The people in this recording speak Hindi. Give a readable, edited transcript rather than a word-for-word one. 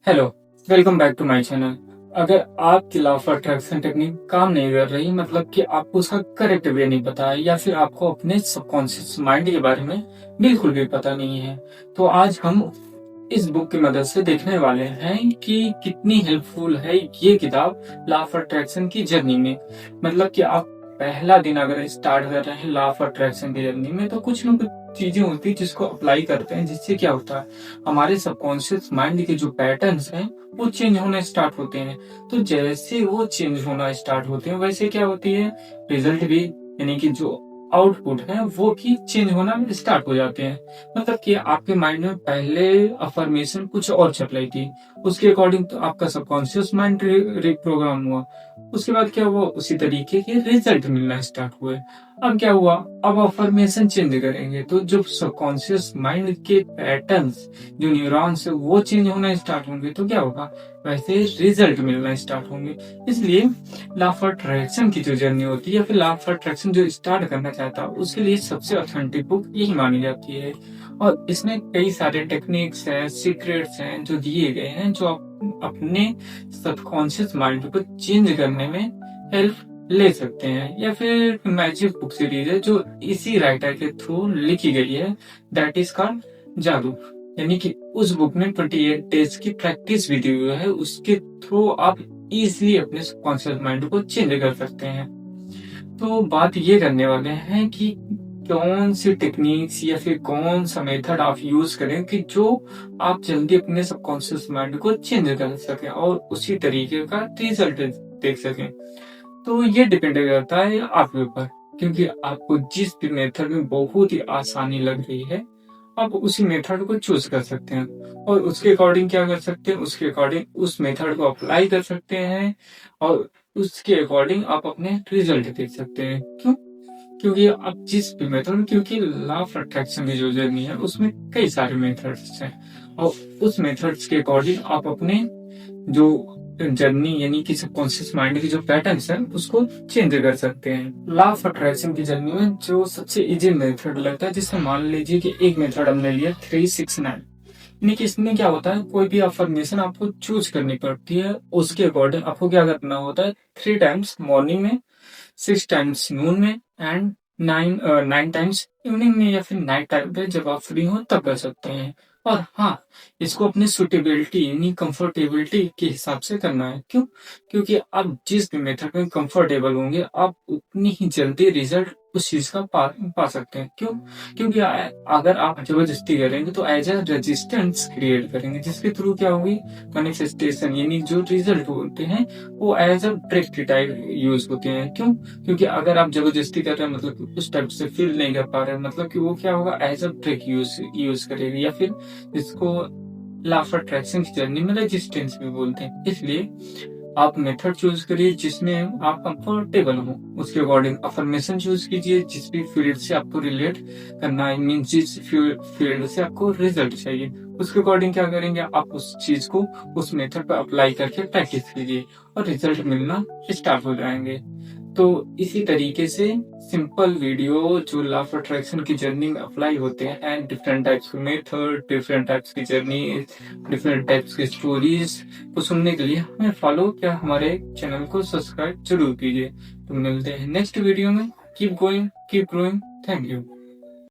Hello, welcome back to my channel. अगर आपकी लॉ ऑफ अट्रैक्शन टेक्निक काम नहीं कर रही, मतलब कि आपको उसका करेक्ट वे नहीं पता है या फिर आपको अपने सबकॉन्शियस माइंड के बारे में बिल्कुल भी पता नहीं है, तो आज हम इस बुक की मदद से देखने वाले हैं कि कितनी हेल्पफुल है ये किताब लॉ ऑफ अट्रैक्शन की जर्नी में। मतलब कि आप पहला दिन अगर स्टार्ट कर रहे हैं लॉ ऑफ अट्रैक्शन की जर्नी में, तो कुछ ना कुछ चीजें होती है जिसको अप्लाई करते हैं, जिससे क्या होता है हमारे सबकॉन्शियस माइंड के जो पैटर्न्स हैं वो चेंज होना स्टार्ट होते हैं। तो जैसे वो चेंज होना स्टार्ट होते हैं वैसे क्या होती है, रिजल्ट भी, यानी कि जो आउटपुट है वो भी चेंज होना स्टार्ट हो जाते हैं। मतलब कि आपके माइंड में पहले अफर्मेशन कुछ और चल रही थी, उसके अकॉर्डिंग तो आपका सबकॉन्शियस माइंड रिप्रोग्राम हुआ। उसके बाद क्या हुआ, उसी तरीके के रिजल्ट मिलना स्टार्ट हुए। अब क्या हुआ, अब अफर्मेशन चेंज करेंगे तो जो सबकॉन्शियस माइंड के पैटर्न्स, जो न्यूरॉन्स है वो चेंज होना स्टार्ट होंगे, तो क्या होगा, वैसे रिजल्ट मिलना स्टार्ट होंगे। इसलिए लॉ ऑफ अट्रैक्शन की जो जर्नी होती है या फिर लॉ ऑफ अट्रैक्शन जो स्टार्ट करना चाहता है उसके लिए सबसे ऑथेंटिक बुक यही मानी जाती है। और इसमें कई सारे टेक्निक्स हैं, सीक्रेट्स हैं जो दिए गए हैं, जो आप अपने सबकॉन्शियस माइंड को चेंज करने में हेल्प ले सकते हैं। या फिर मैजिक बुक सीरीज है जो इसी राइटर के थ्रू लिखी गई है, दैट इज कॉल्ड जादू। यानी कि उस बुक में 28 डेज की प्रैक्टिस भी दी हुई है, उसके थ्रू आप इजिली अपने सबकॉन्शियस माइंड को चेंज कर सकते हैं। तो बात ये करने वाले हैं कि कौन सी टेक्निक्स या फिर कौन सा मेथड आप यूज करें कि जो आप जल्दी अपने सबकॉन्शियस माइंड को चेंज कर सकें और उसी तरीके का रिजल्ट देख सकें। तो ये डिपेंड करता है आपके ऊपर, क्योंकि आपको जिस भी मेथड में बहुत ही आसानी लग रही है आप उसी मेथड को चूज कर सकते हैं और उसके अकॉर्डिंग क्या कर सकते हैं, उसके अकॉर्डिंग उस मेथड को अप्लाई कर सकते हैं और उसके अकॉर्डिंग आप अपने रिजल्ट देख सकते हैं। क्यों? क्योंकि आप जिस भी मेथड, क्योंकि लॉ ऑफ अट्रैक्शन की जो जर्नी है उसमें कई सारे मेथड्स हैं और उस मेथड्स के अकॉर्डिंग आप अपने जो जर्नी, यानी कि सबकॉन्शियस माइंड की जो पैटर्न्स है उसको चेंज कर सकते हैं। लॉ ऑफ अट्रैक्शन की जर्नी में जो सबसे इजी मेथड लगता है, जिससे मान लीजिए कि एक मेथड हमने लिया 369, यानी कि इसमें क्या होता है, कोई भी अफर्मेशन आपको चूज करनी पड़ती है, उसके अकॉर्डिंग आपको क्या करना होता है, 3 टाइम्स मॉर्निंग में, 6 टाइम्स नून में एंड 9 टाइम्स इवनिंग में या फिर नाइट टाइम पे जब आप फ्री हो तब कर सकते हैं। और हाँ, इसको अपनी सुटेबिलिटी यानी कंफर्टेबिलिटी के हिसाब से करना है। क्यों? क्योंकि आप जिस भी मेथड में कंफर्टेबल होंगे आप उतनी ही जल्दी रिजल्ट उस चीज का पा सकते हैं। क्यों? क्योंकि अगर आप जबरदस्ती करेंगे तो एज ए रेजिस्टेंस क्रिएट करेंगे, जिसके थ्रू क्या होगी, मैनिफेस्टेशन यानी जो रिजल्ट होते हैं वो as a trick type use होते हैं। क्यों? क्योंकि अगर आप जबरदस्ती कर रहे हैं, मतलब कि उस टाइप से फील नहीं कर पा रहे हैं, मतलब कि वो क्या होगा, एज अ ट्रिक यूज करेगी, या फिर इसको लॉ ऑफ अट्रैक्शन की जर्नी में रेजिस्टेंस भी बोलते हैं। इसलिए आप मेथड चूज करिए जिसमें आप कंफर्टेबल हो, उसके अकॉर्डिंग अफर्मेशन चूज कीजिए जिस भी फील्ड से आपको रिलेट करना है, मीन जिस फील्ड से आपको रिजल्ट चाहिए उसके अकॉर्डिंग क्या करेंगे, आप उस चीज को उस मेथड पर अप्लाई करके प्रैक्टिस कीजिए और रिजल्ट मिलना स्टार्ट हो जाएंगे। तो इसी तरीके से सिंपल वीडियो जो लॉ ऑफ अट्रैक्शन की जर्नी में अप्लाई होते हैं एंड डिफरेंट टाइप्स के मेथड, डिफरेंट टाइप्स की जर्नी, डिफरेंट टाइप्स की स्टोरीज को सुनने के लिए हमें फॉलो क्या हमारे चैनल को सब्सक्राइब जरूर कीजिए। तो मिलते हैं नेक्स्ट वीडियो में। Keep going, keep growing. Thank you.